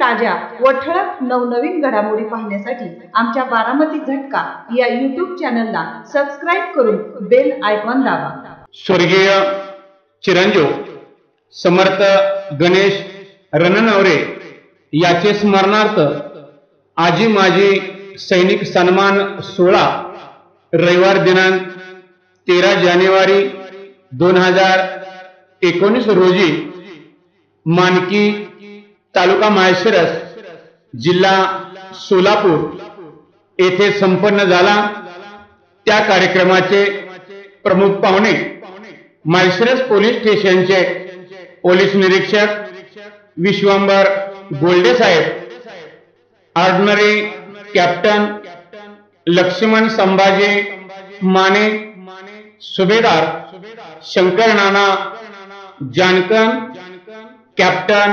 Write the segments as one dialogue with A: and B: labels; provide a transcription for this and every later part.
A: ताज्या व ठळक नवनवीन घडामोडी पाहण्यासाठी आमच्या बारामती झटका या YouTube चॅनलला सबस्क्राईब करून बेल आयकॉन दाबा।
B: स्वर्गीय चिरंजीव समर्थ गणेश रणनवरे याचे स्मरणार्थ आजी माजी सैनिक सन्मान सोहळा रविवार दिनांक 13 जानेवारी 2019 रोजी मानकी तालुका माळशिरस जिल्हा सोलापूर येथे संपन्न झाला। त्या कार्यक्रमाचे प्रमुख पाहुणे माळशिरस पोलीस स्टेशनचे पोलीस निरीक्षक विश्वंभर गोल्डे साहेब, ऑर्डिनरी कॅप्टन लक्ष्मण संभाजी माने, सुभेदार शंकर नाना जानकन, कॅप्टन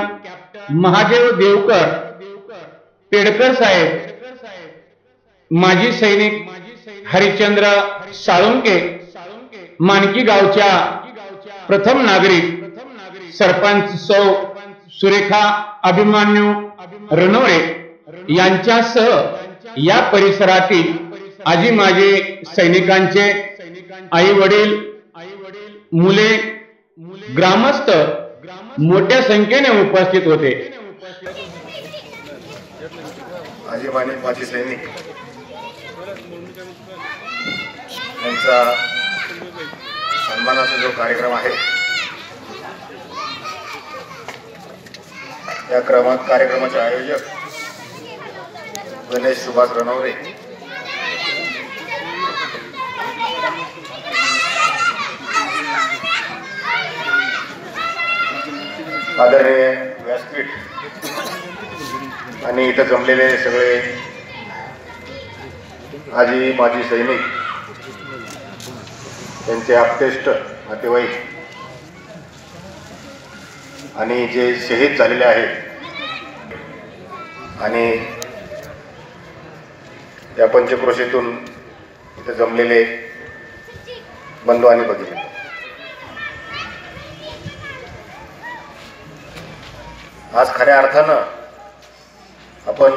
B: महादेव देवकर, पेडकर साहेब, माजी सैनिक हरिचंद्र साळुंके, मानकी गावच्या प्रथम नागरिक सरपंच सौ सुरेखा अभिमन्यू रणवरे यांच्यासह या परिसरातील आजी माजी सैनिकांचे आई वडील, मुले, ग्रामस्थ मोठ्या संख्येने उपस्थित होते।
C: आजी माजी सैनिक यांचा सन्मानाचा जो कार्यक्रम आहे, या कार्यक्रमाचे आयोजक गणेश सुभाष रणवरे, आदरणीय व्यासपीठ आणि इथं जमलेले सगळे आजी माजी सैनिक, त्यांचे आप्तेष्ट नातेवाईक आणि जे शहीद झालेले आहेत आणि या पंचक्रोशीतून इथे जमलेले बंधू आणि भगिनी, आज खऱ्या अर्थानं आपण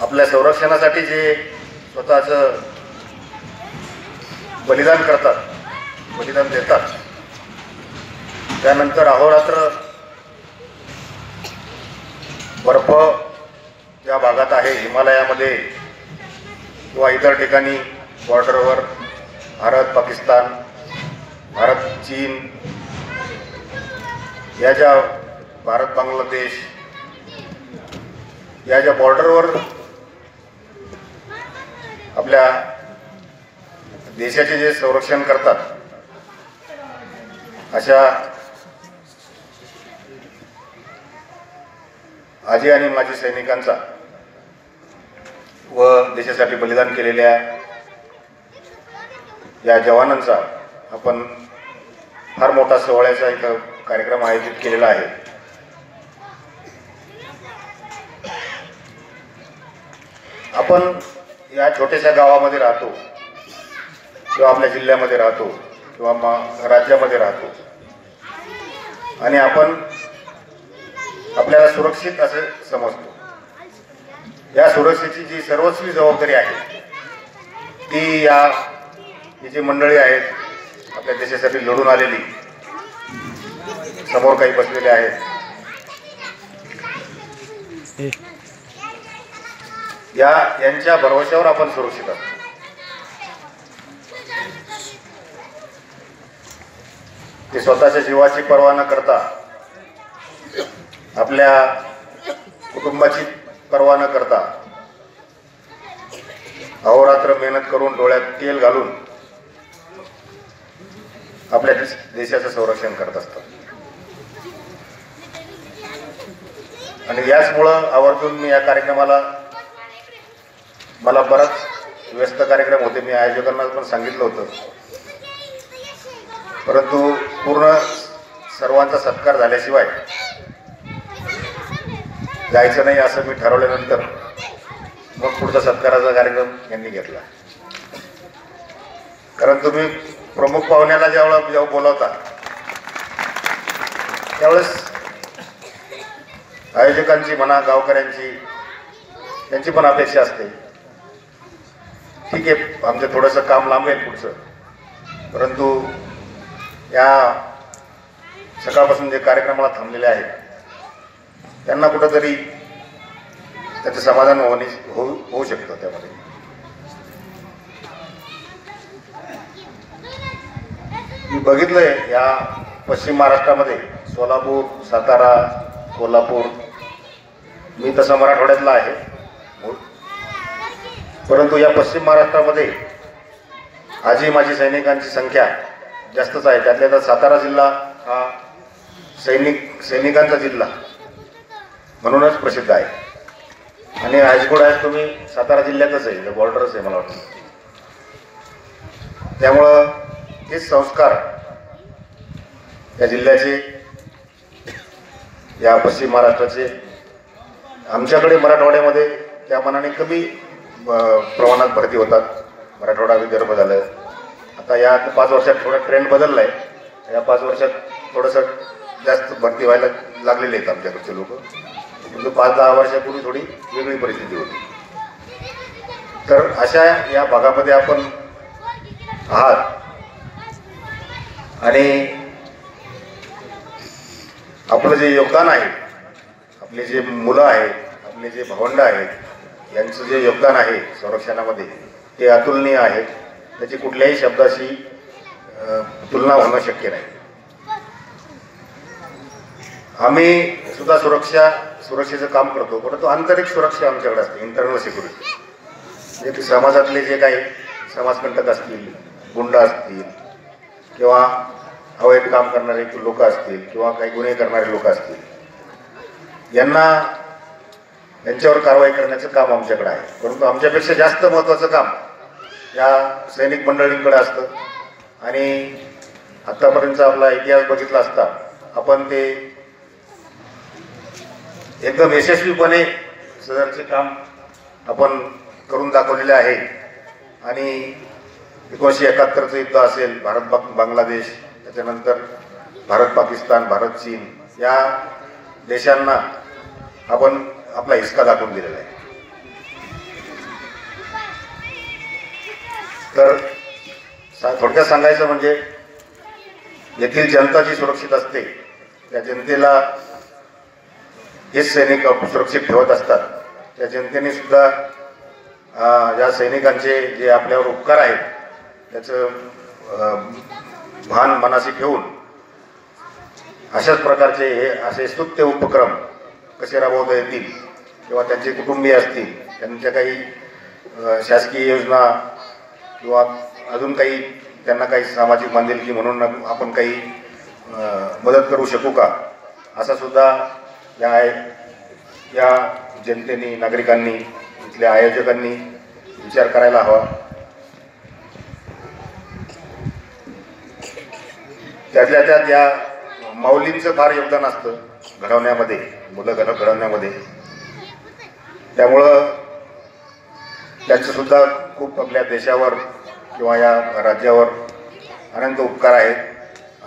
C: आपल्या संरक्षणासाठी जे स्वतःचं बलिदान करतात, बलिदान देतात, त्यानंतर अहोरात्र बर्फ ज्या भागात आहे, हिमालयामध्ये किंवा इतर ठिकाणी बॉर्डरवर भारत पाकिस्तान, भारत चीन या ज्या भारत बांगलादेश या ज्या बॉर्डरवर आपल्या देशाचे जे संरक्षण करतात, अशा आजी आणि माजी सैनिकांचा व देशासाठी बलिदान केलेल्या या जवानांचा आपण फार मोठा सोहळ्याचा एक कार्यक्रम आयोजित केलेला आहे। आपण या छोट्याशा गावामध्ये राहतो किंवा आपल्या जिल्ह्यामध्ये राहतो किंवा राज्यामध्ये राहतो आणि आपण आपल्याला सुरक्षित असे समजतो। या सुरक्षेची जी सर्वस्वी जबाबदारी आहे ती ही जी मंडळी आहेत, आपल्या देशासाठी लढून आलेली, समोर काही बसलेले आहेत, यांच्या भरवशावर आपण सुरक्षित असतो। ते स्वतःच्या जीवाची पर्वा न करता, आपल्या कुटुंबाची पर्वा न करता अहोरात्र मेहनत करून, डोळ्यात तेल घालून आपल्या देशाचं संरक्षण करत असतात। आणि याचमुळं आवर्जून मी या कार्यक्रमाला, मला बराच व्यस्त कार्यक्रम होते, मी आयोजकांना पण सांगितलं होतं, परंतु पूर्ण सर्वांचा सत्कार झाल्याशिवाय जायचं नाही असं मी ठरवल्यानंतर मग पुढचा सत्काराचा कार्यक्रम यांनी घेतला। कारण तुम्ही प्रमुख पाहुण्याला जेव्हा बोलवता त्यावेळेस आयोजकांची म्हणा, गावकऱ्यांची, त्यांची पण अपेक्षा असते. ठीक आहे, आमचं थोडंसं काम लांब आहे पुढचं, परंतु या सकाळपासून जे कार्यक्रमाला थांबलेले आहेत त्यांना कुठंतरी त्याचं समाधान होऊ शकतं. त्यामध्ये मी बघितलंय या पश्चिम महाराष्ट्रामध्ये सोलापूर, सातारा, कोल्हापूर, मी तसा मराठवाड्यातला आहे मूळ, परंतु या पश्चिम महाराष्ट्रामध्ये आजी माजी सैनिकांची संख्या जास्तच आहे. त्यातल्या त्यात सातारा जिल्हा हा सैनिकांचा जिल्हा म्हणूनच प्रसिद्ध आहे. आणि हायस्कूल आहे तुम्ही सातारा जिल्ह्यातच आहे, बॉर्डरच आहे मला वाटतं. त्यामुळं हे संस्कार या जिल्ह्याचे, या पश्चिम महाराष्ट्राचे आमच्याकडे मराठवाड्यामध्ये त्या मानाने कमी प्रमाणात भरती होतात. मराठवाडा विदर्भ झालं. आता या 5 वर्षात थोडा ट्रेंड बदलला आहे. या 5 वर्षात थोडंसं जास्त भरती व्हायला लागलेले आहेत आमच्याकडचे लोक. म्हणजे 5-10 वर्षापूर्वी थोडी वेगळी परिस्थिती होती. तर अशा या भागामध्ये आपण आहात आणि आपलं जे योगदान आहे, आपले जे मुलं आहेत, आपले जे भावंड आहेत, यांचं जे योगदान आहे संरक्षणामध्ये ते अतुलनीय आहे. त्याची कुठल्याही शब्दाशी तुलना होणं शक्य नाही. आम्ही सुद्धा सुरक्षेचं काम करतो, परंतु आंतरिक सुरक्षा आमच्याकडे असते, इंटरनल सिक्युरिटी. म्हणजे समाजातले जे काही समाजकंटक असतील, गुंड असतील किंवा अवैध काम करणारे लोक असतील किंवा काही गुन्हे करणारे लोक असतील, यांच्यावर कारवाई करण्याचं काम आमच्याकडे आहे. परंतु आमच्यापेक्षा जास्त महत्त्वाचं काम या सैनिक मंडळींकडे असतं. आणि आत्तापर्यंतचा आपला इतिहास बघितला असता आपण ते एकदम यशस्वीपणे सदरचे काम आपण करून दाखवलेले आहे. आणि 1971चं युद्ध असेल, भारत बांगलादेश, त्याच्यानंतर भारत पाकिस्तान, भारत चीन या देशांना आपण आपला हिसका दाखवून दिलेला आहे. तर थोडक्यात सांगायचं म्हणजे येथील जनता जी सुरक्षित असते त्या जनतेला हेच सैनिक सुरक्षित ठेवत असतात. त्या जनतेने सुद्धा या सैनिकांचे जे आपल्यावर उपकार आहेत त्याचं भान मनाशी ठेवून अशाच प्रकारचे हे असे स्तुत्य उपक्रम कसे राबवता येतील किंवा त्यांचे कुटुंबीय असतील, त्यांच्या काही शासकीय योजना किंवा अजून काही त्यांना काही सामाजिक बांधिलकी म्हणून आपण काही मदत करू शकू का, असा सुद्धा या जनतेने, नागरिकांनी, इथल्या आयोजकांनी विचार करायला हवा. त्यातल्या त्यात या माऊलींचं फार योगदान असतं घडवण्यामध्ये, मुलं घडवण्यामध्ये. त्यामुळं त्यांचं सुद्धा खूप आपल्या देशावर किंवा या राज्यावर अनंत उपकार आहेत.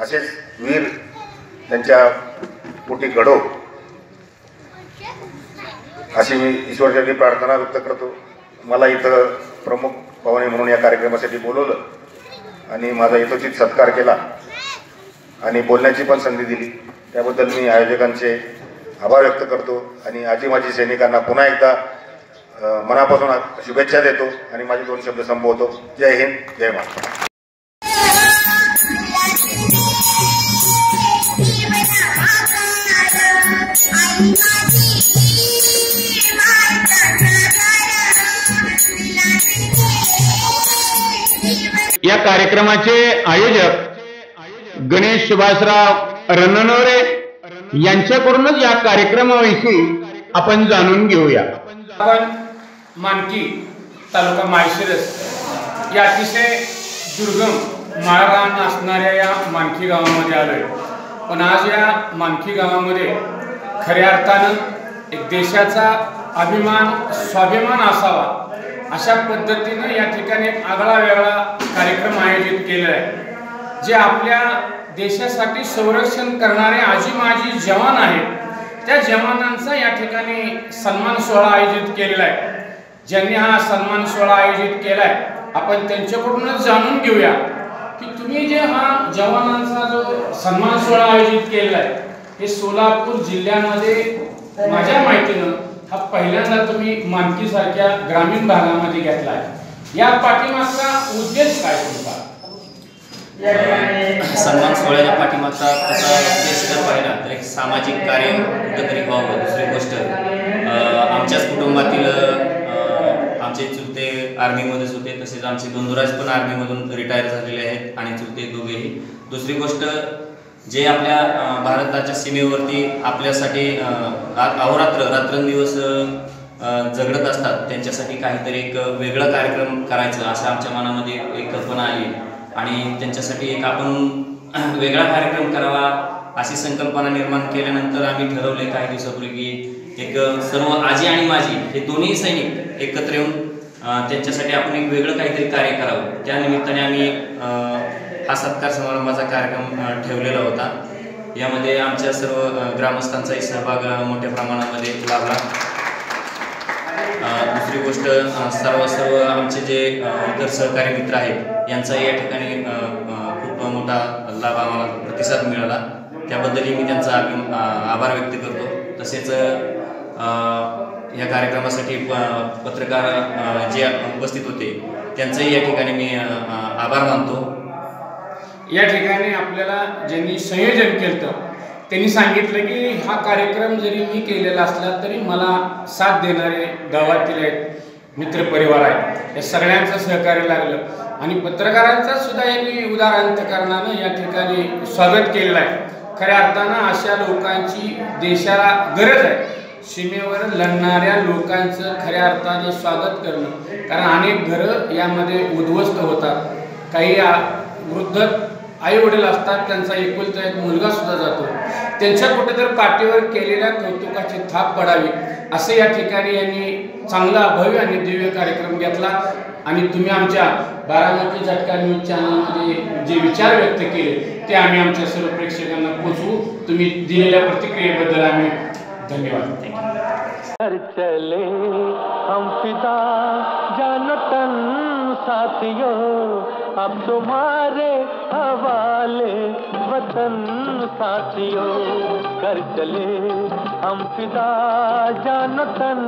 C: असेच वीर त्यांच्या पोटी घडो अशी मी ईश्वरचरणी प्रार्थना व्यक्त करतो. मला इथं प्रमुख पाहुणे म्हणून या कार्यक्रमासाठी बोलवलं आणि माझा यथोचित सत्कार केला आणि बोलण्याची पण संधी दिली, त्याबद्दल मी आयोजकांचे आभार व्यक्त करतो. आणि आजी माजी सैनिकांना पुन्हा एकदा मनापासून शुभेच्छा देतो आणि माझे 2 शब्द संबोधतो. जय हिंद, जय महाराष्ट्र.
B: या कार्यक्रमाचे आयोजक गणेश सुभाषराव रननवरे यांच्याकडूनच या कार्यक्रमाविषयी आपण जाणून घेऊया.
D: आपण मानकी तालुका माळशिरस या अतिशय दुर्गम माळरान असणाऱ्या या मानकी गावामध्ये आलोय. पण आज या मानकी गावामध्ये खऱ्या अर्थानं एक देशाचा अभिमान, स्वाभिमान असावा अशा पद्धतीनं या ठिकाणी एक आगळा वेगळा कार्यक्रम आयोजित केलेला आहे. जे आपल्या देशासाठी संरक्षण करणारे आजी माजी जवान आहेत त्या जवानांचा या ठिकाणी सन्मान सोहळा आयोजित केलेला आहे. ज्यांनी हा सन्मान सोहळा आयोजित केलाय आपण त्यांच्याकडूनच जाणून घेऊया की तुम्ही जे हा जवानांचा जो सन्मान सोहळा आयोजित केलेला आहे हे सोलापूर जिल्ह्यामध्ये माझ्या माहितीनं हा पहिल्यांदा तुम्ही मानकीसारख्या ग्रामीण भागामध्ये घेतला आहे. या पाठीमागचा उद्देश काय तुमचा?
E: सन्मान सोहळ्याच्या पाठीमागचा तसा उद्देश जर पाहिला तर एक सामाजिक कार्य कुठंतरी व्हावं. दुसरी गोष्ट आमच्याच कुटुंबातील आमचे चुलते आर्मीमध्येच होते, तसेच आमचे बंधुराज पण आर्मीमधून रिटायर झालेले आहेत आणि चुलते दोघेही. दुसरी गोष्ट जे आपल्या भारताच्या सीमेवरती आपल्यासाठी अहोरात्र रात्रंदिवस झगडत असतात त्यांच्यासाठी काहीतरी एक वेगळा कार्यक्रम करायचं असं आमच्या मनामध्ये एक कल्पना आली आणि त्यांच्यासाठी एक आपण वेगळा कार्यक्रम करावा अशी संकल्पना निर्माण केल्यानंतर आम्ही ठरवले काही दिवसापूर्वी की एक सर्व आजी आणि माजी हे दोन्ही सैनिक एकत्र येऊन त्यांच्यासाठी आपण एक वेगळं काहीतरी कार्य करावं. त्या निमित्ताने आम्ही हा सत्कार समारंभाचा कार्यक्रम ठेवलेला होता. यामध्ये आमच्या सर्व ग्रामस्थांचाही सहभाग मोठ्या प्रमाणामध्ये लाभला. दुसरी गोष्ट सर्व आमचे जे इतर सहकारी मित्र आहेत यांचाही या ठिकाणी खूप मोठा लाभ आम्हाला प्रतिसाद मिळाला. त्याबद्दलही मी त्यांचा आभार व्यक्त करतो. तसेच या कार्यक्रमासाठी पत्रकार जे उपस्थित होते त्यांचंही या ठिकाणी मी आभार मानतो.
D: या ठिकाणी आपल्याला ज्यांनी संयोजन केलं त्यांनी सांगितलं की हा कार्यक्रम जरी मी केलेला असला तरी मला साथ देणारे गावातील आहेत मित्रपरिवार आहेत या सगळ्यांचं सहकार्य लागलं आणि पत्रकारांचा सुद्धा यांनी उदार अंतकरणानं या ठिकाणी स्वागत केलेलं आहे. खऱ्या अर्थानं अशा लोकांची देशाला गरज आहे. सीमेवर लढणाऱ्या लोकांचं खऱ्या अर्थाने स्वागत करणं, कारण अनेक घरं यामध्ये उद्ध्वस्त होतात. काही वृद्ध आई वडील असतात, त्यांचा एकुलता एक मुलगा सुद्धा जातो. त्यांच्या कुठेतरी पाठीवर केलेल्या कौतुकाची थाप पडावी असं या ठिकाणी यांनी चांगला भव्य आणि दिव्य कार्यक्रम घेतला आणि तुम्ही आमच्या बारामती झटका न्यूज चॅनलमध्ये जे विचार व्यक्त केले ते आम्ही आमच्या सर्व प्रेक्षकांना पोचवू. तुम्ही दिलेल्या प्रतिक्रियेबद्दल आम्ही धन्यवाद.
F: चले हम फिदा जानो तन साथियों, अब तुम्हारे हवाले वतन साथियों. कर चले हम फिदा जानो तन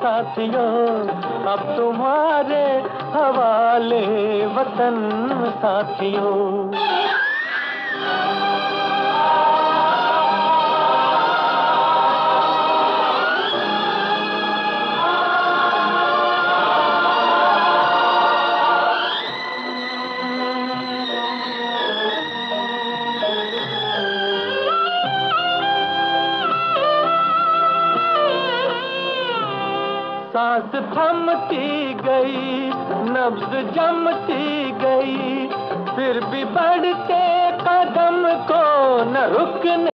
F: साथियों, अब तुम्हारे हवाले वतन साथियों. सांस थमती गई, नब्ज जमती गई, फिर भी बढ़ते कदम को न रुकने